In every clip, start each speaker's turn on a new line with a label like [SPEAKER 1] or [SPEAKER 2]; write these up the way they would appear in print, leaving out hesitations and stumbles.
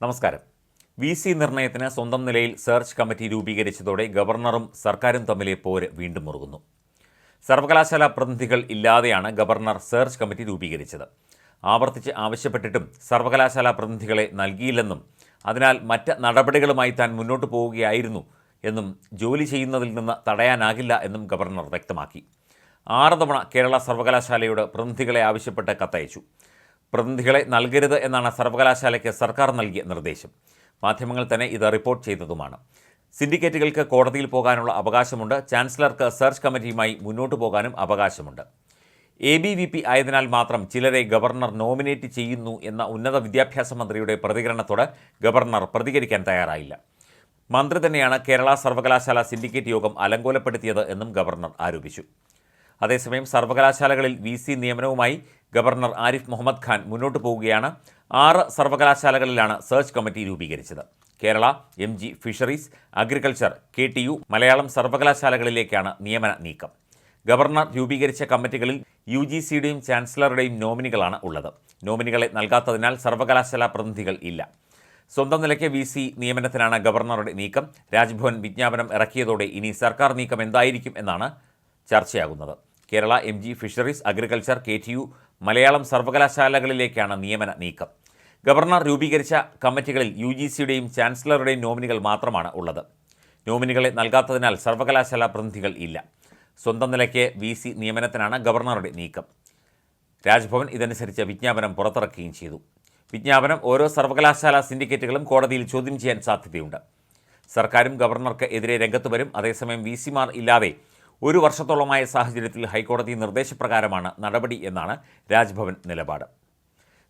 [SPEAKER 1] നമസ്കാരം. VC നിർണയത്തിന് സ്വന്തം നിലയിൽ സെർച്ച് കമ്മിറ്റി രൂപീകരിച്ചതോടെ ഗവർണറും സർക്കാരും തമ്മിലെ പോര് വീണ്ടും മുറുകുന്നു. സർവകലാശാല പ്രതിനിധികൾ ഇല്ലാതെയാണ് ഗവർണർ സെർച്ച് കമ്മിറ്റി രൂപീകരിച്ചത്. ആവർത്തിച്ച് ആവശ്യപ്പെട്ടിട്ടും സർവകലാശാല പ്രതിനിധികളെ നൽകിയില്ലെന്നും അതിനാൽ മറ്റ് നടപടികളുമായി താൻ മുന്നോട്ട് പോവുകയായിരുന്നു എന്നും ജോലി ചെയ്യുന്നതിൽ നിന്ന് തടയാനാകില്ല എന്നും ഗവർണർ വ്യക്തമാക്കി. 6 തവണ കേരള സർവകലാശാലയോട് പ്രതിനിധികളെ ആവശ്യപ്പെട്ട് കത്തയച്ചു. പ്രതിനിധികളെ നൽകരുത് എന്നാണ് സർവകലാശാലയ്ക്ക് സർക്കാർ നൽകിയ നിർദ്ദേശം. മാധ്യമങ്ങൾ തന്നെ ഇത് റിപ്പോർട്ട് ചെയ്തതുമാണ്. സിൻഡിക്കേറ്റുകൾക്ക് കോടതിയിൽ പോകാനുള്ള അവകാശമുണ്ട്. ചാൻസലർക്ക് സെർച്ച് കമ്മിറ്റിയുമായി മുന്നോട്ട് പോകാനും അവകാശമുണ്ട്. ABVP ആയതിനാൽ മാത്രം ചിലരെ ഗവർണർ നോമിനേറ്റ് ചെയ്യുന്നു എന്ന ഉന്നത വിദ്യാഭ്യാസ മന്ത്രിയുടെ പ്രതികരണത്തോട് ഗവർണർ പ്രതികരിക്കാൻ തയ്യാറായില്ല. മന്ത്രി തന്നെയാണ് കേരള സർവകലാശാല സിൻഡിക്കേറ്റ് യോഗം അലങ്കോലപ്പെടുത്തിയത് എന്നും ഗവർണർ ആരോപിച്ചു. അതേസമയം സർവകലാശാലകളിൽ VC നിയമനവുമായി ഗവർണർ ആരിഫ് മുഹമ്മദ് ഖാൻ മുന്നോട്ട് പോവുകയാണ്. 6 സർവകലാശാലകളിലാണ് സെർച്ച് കമ്മിറ്റി രൂപീകരിച്ചത്. Kerala, MG fisheries, agriculture, KTU, Malayalam സർവകലാശാലകളിലേക്കാണ് നിയമന നീക്കം. ഗവർണർ രൂപീകരിച്ച കമ്മിറ്റികളിൽ UGCയുടെയും ചാൻസലറുടെയും നോമിനികളാണ് ഉള്ളത്. നോമിനികളെ നൽകാത്തതിനാൽ സർവകലാശാല പ്രതിനിധികൾ ഇല്ല. സ്വന്തം നിലയ്ക്ക് VC നിയമനത്തിനാണ് ഗവർണറുടെ നീക്കം. രാജ്ഭവൻ വിജ്ഞാപനം ഇറക്കിയതോടെ ഇനി സർക്കാർ നീക്കം എന്തായിരിക്കും എന്നാണ് ചർച്ചയാകുന്നത്. Kerala, MG fisheries, agriculture, KTU, Malayalam സർവകലാശാലകളിലേക്കാണ് നിയമന നീക്കം. ഗവർണർ രൂപീകരിച്ച കമ്മിറ്റികളിൽ UGCയുടെയും ചാൻസലറുടെയും നോമിനികൾ മാത്രമാണ് ഉള്ളത്. നോമിനികളെ നൽകാത്തതിനാൽ സർവകലാശാല പ്രതിനിധികൾ ഇല്ല. സ്വന്തം നിലയ്ക്ക് VC നിയമനത്തിനാണ് ഗവർണറുടെ നീക്കം. രാജ്ഭവൻ ഇതനുസരിച്ച് വിജ്ഞാപനം പുറത്തിറക്കുകയും ചെയ്തു. വിജ്ഞാപനം ഓരോ സർവകലാശാല സിൻഡിക്കേറ്റുകളും കോടതിയിൽ ചോദ്യം ചെയ്യാൻ സാധ്യതയുണ്ട്. സർക്കാരും ഗവർണർക്ക് എതിരെ രംഗത്ത് വരും. അതേസമയം VCമാർ ഇല്ലാതെ 1 വർഷത്തോളമായ സാഹചര്യത്തിൽ ഹൈക്കോടതി നിർദ്ദേശപ്രകാരമാണ് നടപടി എന്നാണ് രാജ്ഭവൻ നിലപാട്.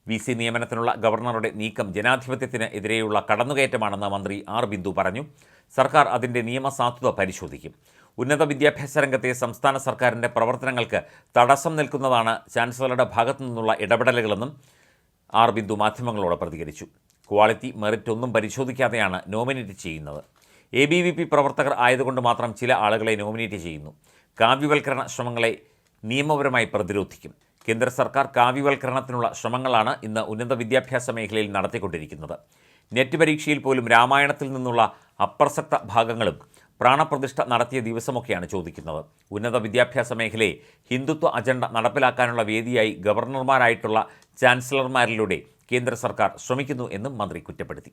[SPEAKER 1] VC നിയമനത്തിനുള്ള ഗവർണറുടെ നീക്കം ജനാധിപത്യത്തിന് എതിരെയുള്ള കടന്നുകയറ്റമാണെന്ന് മന്ത്രി R. ബിന്ദു പറഞ്ഞു. സർക്കാർ അതിൻ്റെ നിയമസാധുത പരിശോധിക്കും. ഉന്നത വിദ്യാഭ്യാസ രംഗത്തെ സംസ്ഥാന സർക്കാരിൻ്റെ പ്രവർത്തനങ്ങൾക്ക് തടസ്സം നിൽക്കുന്നതാണ് ചാൻസലറുടെ ഭാഗത്തു നിന്നുള്ള ഇടപെടലുകളെന്നും R. ബിന്ദു മാധ്യമങ്ങളോട് പ്രതികരിച്ചു. ക്വാളിറ്റി, മെറിറ്റ് ഒന്നും പരിശോധിക്കാതെയാണ് നോമിനേറ്റ് ചെയ്യുന്നത്. ABVP പ്രവർത്തകർ ആയതുകൊണ്ട് മാത്രം ചില ആളുകളെ നോമിനേറ്റ് ചെയ്യുന്നു. കാവ്യവൽക്കരണ ശ്രമങ്ങളെ നിയമപരമായി പ്രതിരോധിക്കും. കേന്ദ്ര സർക്കാർ കാവ്യവൽക്കരണത്തിനുള്ള ശ്രമങ്ങളാണ് ഇന്ന് ഉന്നത വിദ്യാഭ്യാസ മേഖലയിൽ നടത്തിക്കൊണ്ടിരിക്കുന്നത്. നെറ്റ് പരീക്ഷയിൽ പോലും രാമായണത്തിൽ നിന്നുള്ള അപ്രസക്ത ഭാഗങ്ങളും പ്രാണപ്രതിഷ്ഠ നടത്തിയ ദിവസമൊക്കെയാണ് ചോദിക്കുന്നത്. ഉന്നത വിദ്യാഭ്യാസ മേഖലയെ ഹിന്ദുത്വ അജണ്ട നടപ്പിലാക്കാനുള്ള വേദിയായി ഗവർണർമാരായിട്ടുള്ള ചാൻസലർമാരിലൂടെ കേന്ദ്ര സർക്കാർ ശ്രമിക്കുന്നു എന്നും മന്ത്രി കുറ്റപ്പെടുത്തി.